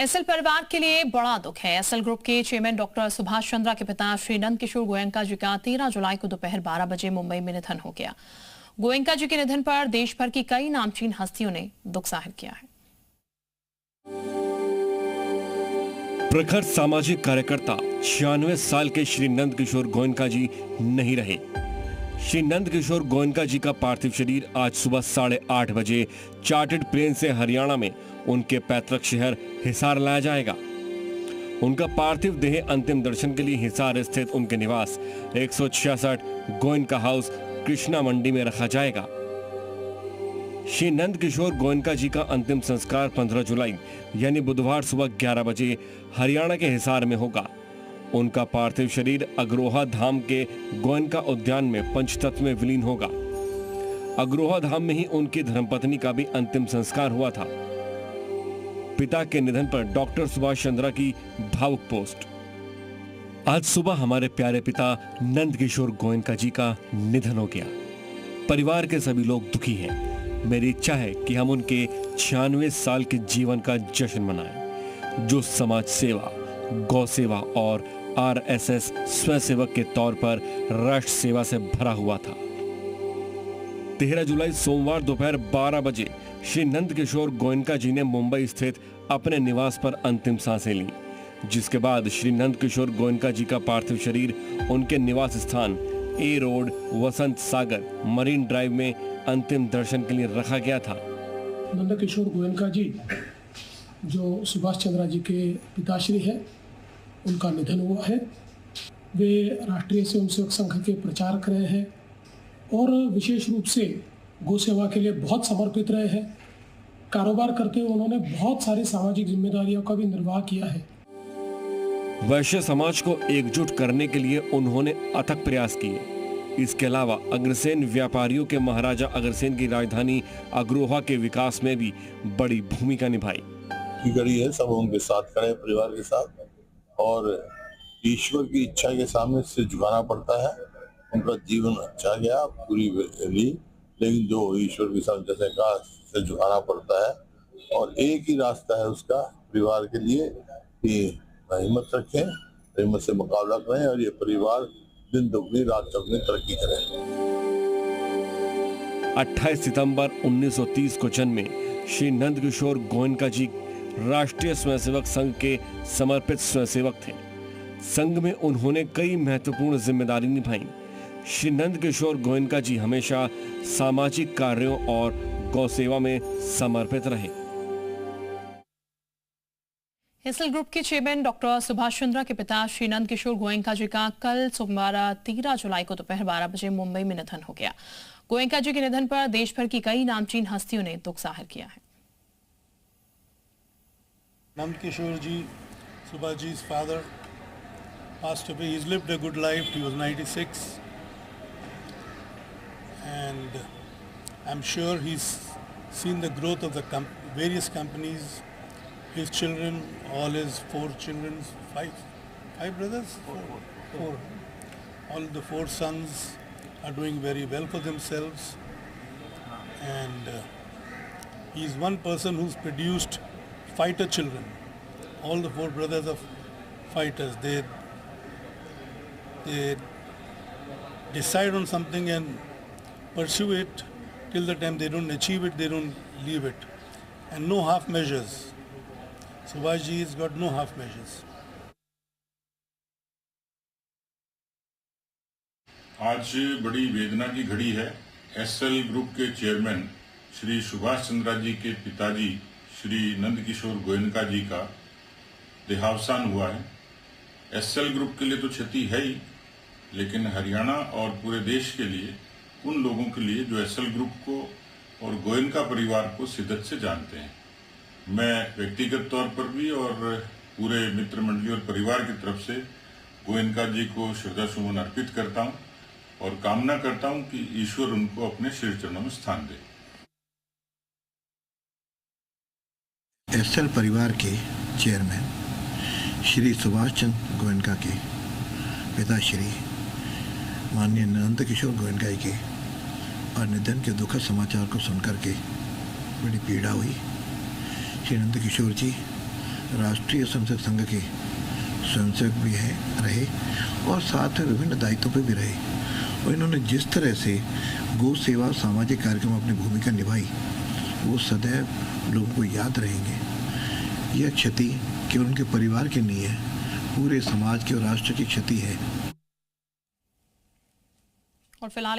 SL परिवार के लिए बड़ा दुख है। एसएल ग्रुप के चेयरमैन डॉक्टर सुभाष चंद्रा के पिता श्री नंद किशोर गोयनका जी का 13 जुलाई को दोपहर 12 बजे मुंबई में निधन हो गया। गोयनका जी के निधन पर देश भर की कई नामचीन हस्तियों ने दुख जाहिर किया है। प्रखर सामाजिक कार्यकर्ता 96 साल के श्री नंद किशोर गोयनका जी नहीं रहे। श्री नंद किशोर गोयनका जी का पार्थिव शरीर आज सुबह 8:30 बजे चार्टर्ड प्लेन से हरियाणा में उनके पैतृक शहर हिसार लाया जाएगा। उनका पार्थिव देह अंतिम दर्शन के लिए हिसार स्थित उनके निवास 166 गोयनका हाउस कृष्णा मंडी में रखा जाएगा। श्री नंद किशोर गोयनका जी का अंतिम संस्कार 15 जुलाई यानी बुधवार सुबह 11 बजे हरियाणा के हिसार में होगा। उनका पार्थिव शरीर अग्रोहा धाम के गोयनका उद्यान में पंचतत्व में विलीन होगा। अग्रोहा धाम में ही उनकी धर्मपत्नी का भी अंतिम संस्कार हुआ था। पिता के निधन पर डॉक्टर सुभाष चंद्रा की भावुक पोस्ट। आज सुबह हमारे प्यारे पिता नंद किशोर गोयनका जी का निधन हो गया। परिवार के सभी लोग दुखी हैं। मेरी इच्छा है कि हम उनके 96 साल के जीवन का जश्न मनाएं, जो समाज सेवा, गौ सेवा और आरएसएस स्वयंसेवक के तौर पर राष्ट्र सेवा से भरा हुआ था। 13 जुलाई सोमवार दोपहर 12 बजे श्री नंद किशोर गोयनका जी ने मुंबई स्थित अपने निवास पर अंतिम सांसें लीं, जिसके बाद श्री नंद किशोर गोयनका जी का पार्थिव शरीर उनके निवास स्थान ए रोड वसंत सागर मरीन ड्राइव में अंतिम दर्शन के लिए रखा गया था। नंद किशोर गोयनका जी जो सुभाष चंद्रा जी के पिताश्री है, उनका निधन हुआ है। वे राष्ट्रीय स्वयंसेवक संघ के प्रचारक रहे हैं और विशेष रूप से गौ सेवा के लिए बहुत समर्पित रहे हैं। कारोबार करते हुए उन्होंने बहुत सारी सामाजिक जिम्मेदारियों का भी निर्वाह किया है। वैश्य समाज को एकजुट करने के लिए उन्होंने अथक प्रयास किए। इसके अलावा अग्रसेन व्यापारियों के महाराजा अग्रसेन की राजधानी अग्रोहा के विकास में भी बड़ी भूमिका निभाई। कड़ी है, सब उनके साथ खड़े परिवार के साथ, और ईश्वर की इच्छा के सामने सिर झुकाना पड़ता है। उनका जीवन अच्छा गया पूरी ली, लेकिन जो ईश्वर के सामने जैसे कहा सिर झुकाना पड़ता है, और एक ही रास्ता है उसका परिवार के लिए कि हिम्मत रखें, हिम्मत से मुकाबला करें और ये परिवार दिन दुगनी रात चौगनी तरक्की करें। 28 सितंबर 1930 को जन्मे श्री नंद किशोर गोयनका जी राष्ट्रीय स्वयंसेवक संघ के समर्पित स्वयंसेवक थे। संघ में उन्होंने कई महत्वपूर्ण जिम्मेदारी निभाई। श्री नंद किशोर गोयनका जी हमेशा सामाजिक कार्यों और गौ सेवा में समर्पित रहे। एसएल ग्रुप के चेयरमैन डॉक्टर सुभाष चंद्रा के पिता श्री नंद किशोर गोयनका जी का कल सोमवार 13 जुलाई को दोपहर 12 बजे मुंबई में निधन हो गया। गोयनका जी के निधन पर देश भर की कई नामचीन हस्तियों ने दुख जाहिर किया है। Nand Kishore ji, Subhaji's father, passed away. He's lived a good life. He was 96, and I'm sure he's seen the growth of the various companies. His children, all his 4 children, five brothers, four. All the 4 sons are doing very well for themselves, and he's one person who's produced fighter children. All the 4 brothers are fighters. They decide on something and pursue it till the time they don't achieve it, they don't leave it. And no half measures. Subhash ji has got no half measures. आज बड़ी वेदना की घड़ी है। SL group के chairman Shri Subhash Chandra जी के पिताजी श्री नंद किशोर गोयनका जी का देहावसान हुआ है। एसएल ग्रुप के लिए तो क्षति है ही, लेकिन हरियाणा और पूरे देश के लिए, उन लोगों के लिए जो एसएल ग्रुप को और गोयनका परिवार को शिद्दत से जानते हैं, मैं व्यक्तिगत तौर पर भी और पूरे मित्र मंडली और परिवार की तरफ से गोयनका जी को श्रद्धा सुमन अर्पित करता हूं और कामना करता हूं कि ईश्वर उनको अपने श्री चरणों में स्थान दे। एसएल परिवार के चेयरमैन श्री सुभाष चंद्र गोयनका के पिता श्री माननीय नंद किशोर गोयनका जी के और निधन के दुखद समाचार को सुनकर के बड़ी पीड़ा हुई। श्री नंद किशोर जी राष्ट्रीय स्वयंसेवक संघ के स्वयंसेवक भी रहे और साथ में विभिन्न दायित्वों पर भी रहे और इन्होंने जिस तरह से गौ सेवा और सामाजिक कार्यक्रम में अपनी भूमिका निभाई वो सदैव लोगों को याद रहेंगे। यह क्षति केवल उनके परिवार की नहीं है, पूरे समाज के और राष्ट्र की क्षति है। और फिलहाल